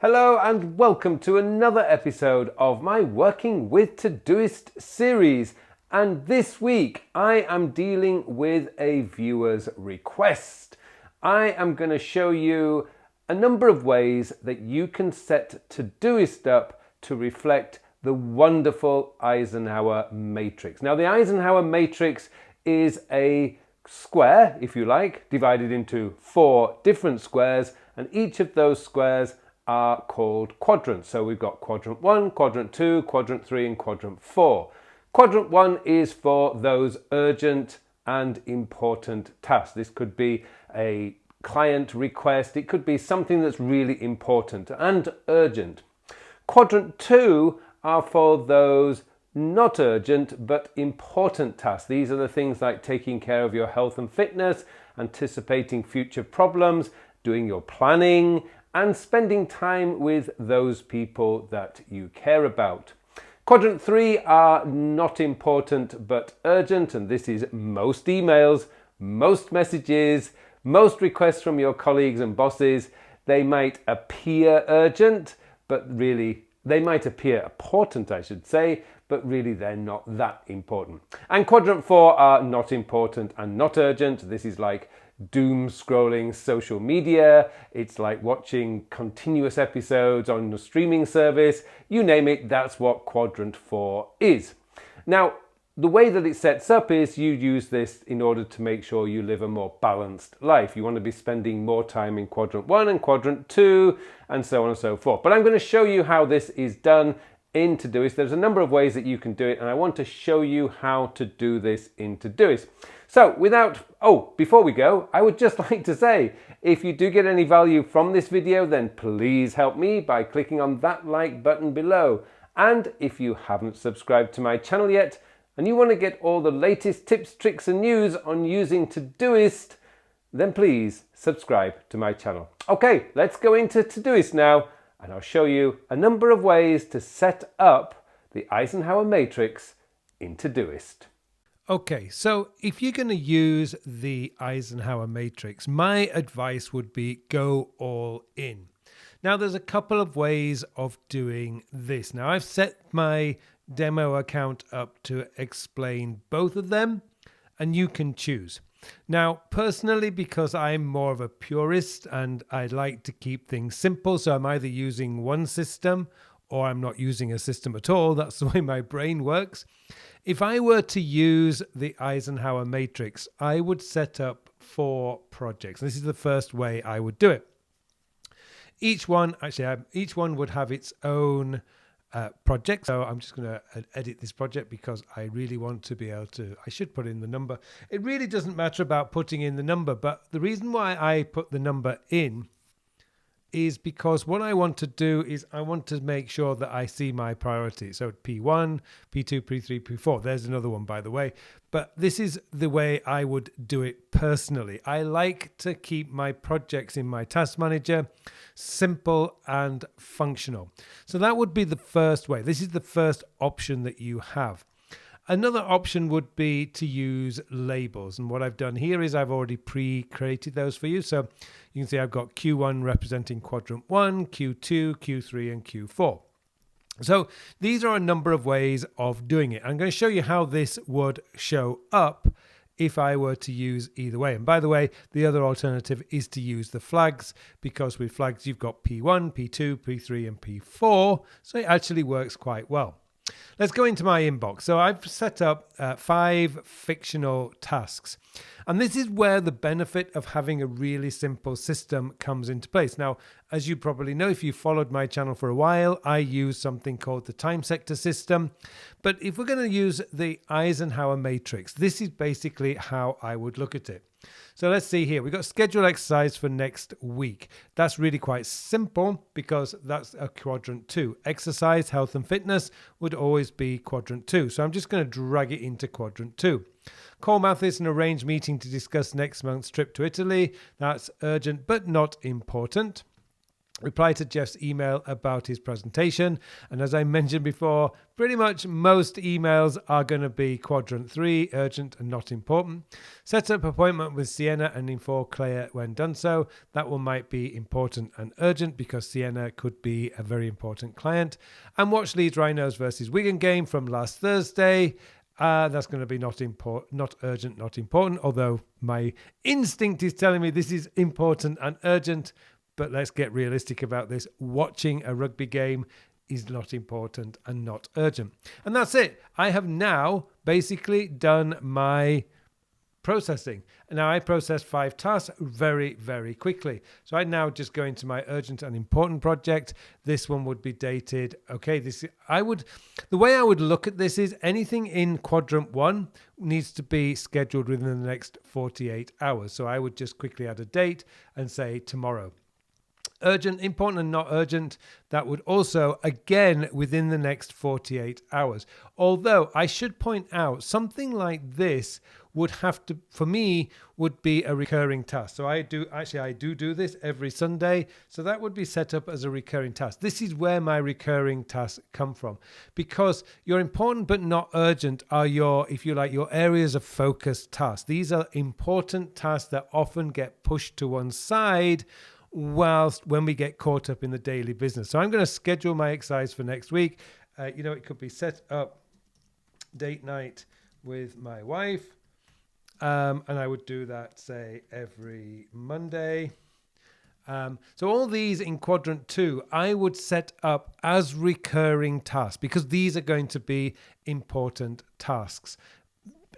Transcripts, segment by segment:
Hello and welcome to another episode of my Working with Todoist series. And this week I am dealing with a viewer's request. I am going to show you a number of ways that you can set Todoist up to reflect the wonderful Eisenhower Matrix. Now, the Eisenhower Matrix is a square, if you like, divided into 4 different squares, and each of those squares are called quadrants. So we've got quadrant 1, quadrant 2, quadrant 3 and quadrant 4. Quadrant 1 is for those urgent and important tasks. This could be a client request, it could be something that's really important and urgent. Quadrant 2 are for those not urgent but important tasks. These are the things like taking care of your health and fitness, anticipating future problems, doing your planning, and spending time with those people that you care about. Quadrant 3 are not important but urgent, and this is most emails, most messages, most requests from your colleagues and bosses. They might appear urgent, but really, they might appear important, I should say, but really they're not that important. And quadrant 4 are not important and not urgent. This is like doom scrolling social media, it's like watching continuous episodes on a streaming service, you name it, that's what quadrant 4 is. Now, the way that it sets up is you use this in order to make sure you live a more balanced life. You want to be spending more time in quadrant 1 and quadrant 2 and so on and so forth. But I'm going to show you how this is done in Todoist. There's a number of ways that you can do it, and I want to show you how to do this in Todoist. So before we go, I would just like to say, if you do get any value from this video, then please help me by clicking on that like button below. And if you haven't subscribed to my channel yet, and you want to get all the latest tips, tricks and news on using Todoist, then please subscribe to my channel. Okay, let's go into Todoist now, and I'll show you a number of ways to set up the Eisenhower Matrix in Todoist. Okay, so if you're going to use the Eisenhower Matrix, my advice would be go all in. Now, there's a couple of ways of doing this. Now, I've set my demo account up to explain both of them, and you can choose. Now, personally, because I'm more of a purist and I like to keep things simple, so I'm either using one system or I'm not using a system at all. That's the way my brain works. If I were to use the Eisenhower Matrix, I would set up 4 projects. This is the first way I would do it. Each one would have its own project. So I'm just going to edit this project because I really want to be able to, I should put in the number. It really doesn't matter about putting in the number, but the reason why I put the number in is because what I want to do is I want to make sure that I see my priorities. So P1, P2, P3, P4. There's another one, by the way. But this is the way I would do it personally. I like to keep my projects in my task manager simple and functional. So that would be the first way. This is the first option that you have. Another option would be to use labels. And what I've done here is I've already pre-created those for you. So you can see I've got Q1 representing quadrant 1, Q2, Q3, and Q4. So these are a number of ways of doing it. I'm going to show you how this would show up if I were to use either way. And by the way, the other alternative is to use the flags, because with flags you've got P1, P2, P3, and P4. So it actually works quite well. Let's go into my inbox. So I've set up 5 fictional tasks. And this is where the benefit of having a really simple system comes into place. Now, as you probably know, if you followed my channel for a while, I use something called the time sector system. But if we're going to use the Eisenhower Matrix, this is basically how I would look at it. So let's see here. We've got schedule exercise for next week. That's really quite simple because that's a quadrant 2. Exercise, health and fitness would always be quadrant 2. So I'm just going to drag it into quadrant 2. Call Mathis and arrange meeting to discuss next month's trip to Italy. That's urgent but not important. reply to Jeff's email about his presentation. And as I mentioned before, pretty much most emails are going to be quadrant 3, urgent and not important. Set up appointment with Sienna and inform Claire when done so. That one might be important and urgent because Sienna could be a very important client. And watch Leeds Rhinos versus Wigan game from last Thursday. That's going to be not urgent, not important, although my instinct is telling me this is important and urgent. But let's get realistic about this. Watching a rugby game is not important and not urgent. And that's it. I have now basically done my processing. And now I process 5 tasks very, very quickly. So I now just go into my urgent and important project. This one would be dated. Okay, the way I would look at this is anything in quadrant 1 needs to be scheduled within the next 48 hours. So I would just quickly add a date and say tomorrow. Urgent, important and not urgent, that would also, again, within the next 48 hours. Although I should point out something like this would have to, for me, would be a recurring task. So I do this every Sunday. So that would be set up as a recurring task. This is where my recurring tasks come from, because your important but not urgent are your, if you like, your areas of focus tasks. These are important tasks that often get pushed to one side whilst when we get caught up in the daily business. So I'm going to schedule my exercise for next week. It could be set up date night with my wife. And I would do that, say, every Monday. So all these in quadrant 2, I would set up as recurring tasks because these are going to be important tasks.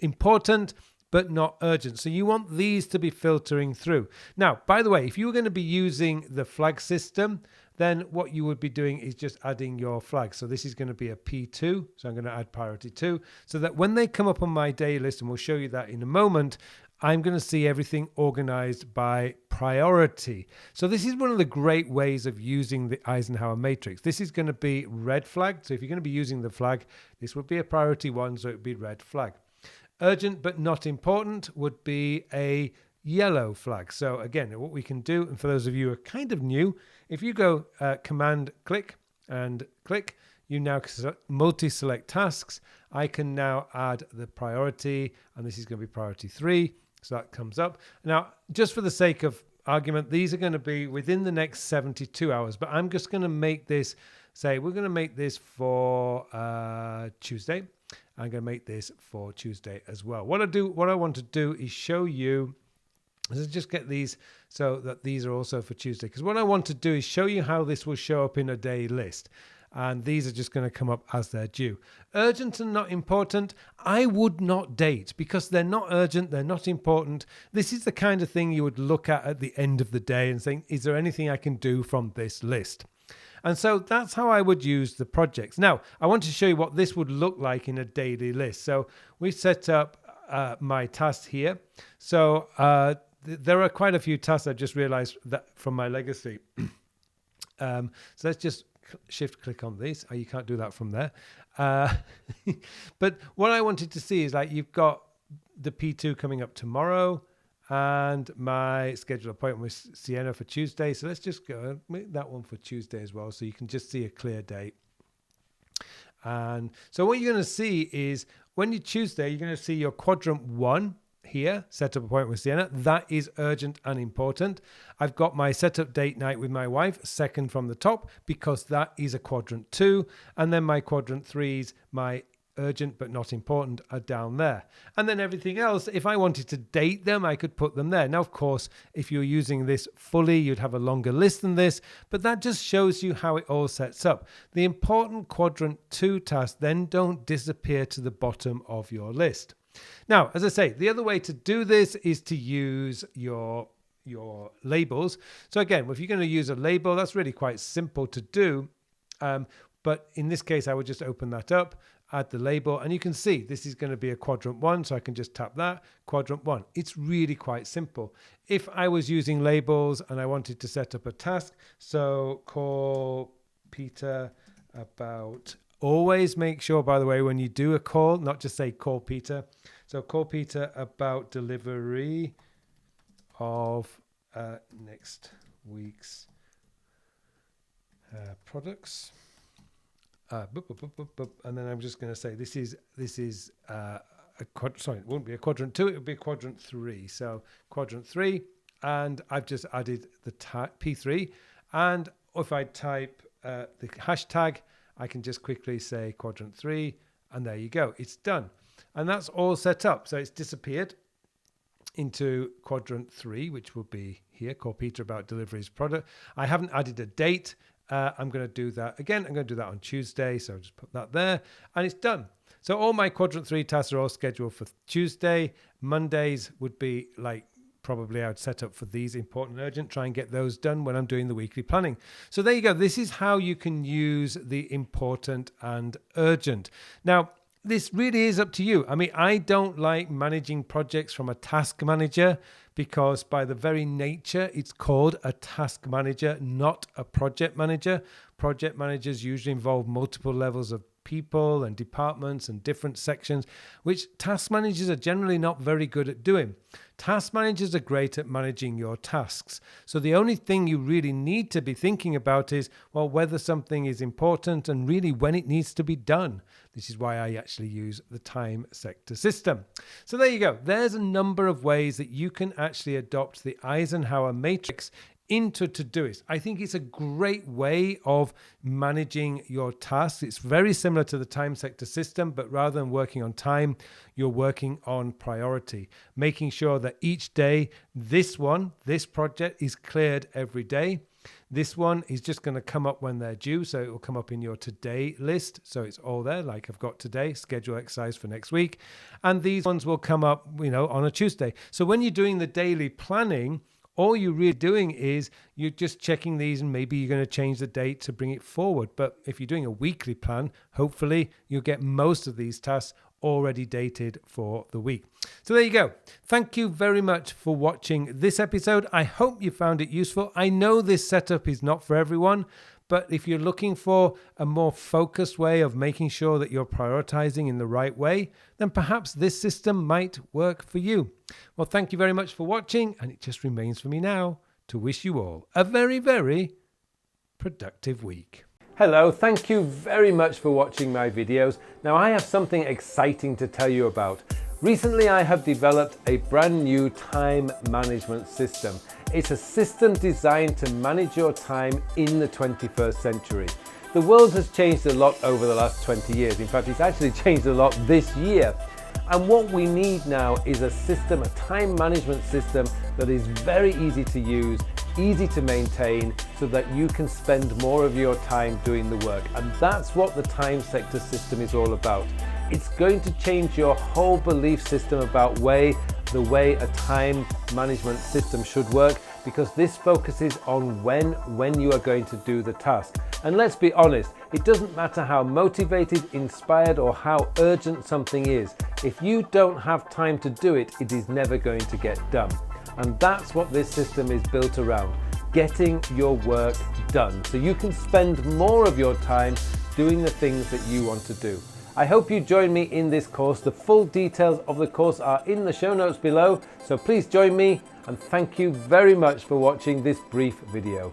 Important, but not urgent. So you want these to be filtering through. Now, by the way, if you were going to be using the flag system, then what you would be doing is just adding your flag. So this is going to be a P2. So I'm going to add priority 2 so that when they come up on my day list, and we'll show you that in a moment, I'm going to see everything organized by priority. So this is one of the great ways of using the Eisenhower Matrix. This is going to be red flag. So if you're going to be using the flag, this would be a priority 1, so it would be red flag. Urgent but not important would be a yellow flag. So again, what we can do, and for those of you who are kind of new, if you go command click and click, you now multi-select tasks. I can now add the priority, and this is going to be priority 3. So that comes up. Now, just for the sake of argument, these are going to be within the next 72 hours, but I'm just going to make this, say, we're going to make this for Tuesday. I'm going to make this for Tuesday as well. What I want to do is show you, let's just get these so that these are also for Tuesday. Because what I want to do is show you how this will show up in a day list. And these are just going to come up as they're due. Urgent and not important, I would not date because they're not urgent, they're not important. This is the kind of thing you would look at the end of the day and think, is there anything I can do from this list? And so that's how I would use the projects. Now, I want to show you what this would look like in a daily list. So we set up my tasks here. So there are quite a few tasks I just realized that from my legacy. So let's just shift click on these. Oh, you can't do that from there. But what I wanted to see is like you've got the P2 coming up tomorrow. And my scheduled appointment with Sienna for Tuesday. So let's just go and make that one for Tuesday as well. So you can just see a clear date. And so what you're going to see is when you Tuesday, you're going to see your quadrant 1 here, set up appointment with Sienna. That is urgent and important. I've got my setup date night with my wife, second from the top, because that is a quadrant 2. And then my quadrant 3s, my urgent but not important, are down there. And then everything else, if I wanted to date them, I could put them there. Now, of course, if you're using this fully, you'd have a longer list than this, but that just shows you how it all sets up. The important quadrant 2 tasks then don't disappear to the bottom of your list. Now, as I say, the other way to do this is to use your labels. So again, if you're going to use a label, that's really quite simple to do. But in this case, I would just open that up, add the label, and you can see this is going to be a quadrant 1, so I can just tap that, quadrant 1. It's really quite simple. If I was using labels and I wanted to set up a task, so call Peter about, always make sure, by the way, when you do a call, not just say call Peter. So call Peter about delivery of next week's products. And then I'm just going to say this is sorry, it won't be a quadrant 2, it would be a quadrant 3. So quadrant 3, and I've just added the P3. And if I type the hashtag, I can just quickly say quadrant 3, and there you go, it's done. And that's all set up. So it's disappeared into quadrant 3, which will be here, call Peter about deliver his product. I haven't added a date. I'm going to do that again. I'm going to do that on Tuesday. So I'll just put that there and it's done. So all my quadrant 3 tasks are all scheduled for Tuesday. Mondays would be like probably I would set up for these important and urgent, try and get those done when I'm doing the weekly planning. So there you go. This is how you can use the important and urgent. Now, this really is up to you. I mean, I don't like managing projects from a task manager because by the very nature, it's called a task manager, not a project manager. Project managers usually involve multiple levels of people and departments and different sections, which task managers are generally not very good at doing. Task managers are great at managing your tasks. So the only thing you really need to be thinking about is, well, whether something is important and really when it needs to be done. This is why I actually use the time sector system. So there you go. There's a number of ways that you can actually adopt the Eisenhower Matrix into Todoist. I think it's a great way of managing your tasks. It's very similar to the time sector system, but rather than working on time, you're working on priority, making sure that each day, this project is cleared every day. This one is just going to come up when they're due. So it will come up in your today list. So it's all there. Like I've got today, schedule exercise for next week. And these ones will come up, on a Tuesday. So when you're doing the daily planning, all you're really doing is you're just checking these and maybe you're going to change the date to bring it forward. But if you're doing a weekly plan, hopefully you'll get most of these tasks already dated for the week. So there you go. Thank you very much for watching this episode. I hope you found it useful. I know this setup is not for everyone, but if you're looking for a more focused way of making sure that you're prioritizing in the right way, then perhaps this system might work for you. Well, thank you very much for watching, and it just remains for me now to wish you all a very, very productive week. Hello, thank you very much for watching my videos. Now I have something exciting to tell you about. Recently I have developed a brand new time management system. It's a system designed to manage your time in the 21st century. The world has changed a lot over the last 20 years. In fact, it's actually changed a lot this year. And what we need now is a system, a time management system that is very easy to use, easy to maintain, so that you can spend more of your time doing the work. And that's what the time sector system is all about. It's going to change your whole belief system about the way a time management system should work, because this focuses on when you are going to do the task. And let's be honest, it doesn't matter how motivated, inspired, or how urgent something is. If you don't have time to do it, it is never going to get done. And that's what this system is built around, getting your work done, so you can spend more of your time doing the things that you want to do. I hope you join me in this course. The full details of the course are in the show notes below, so please join me, and thank you very much for watching this brief video.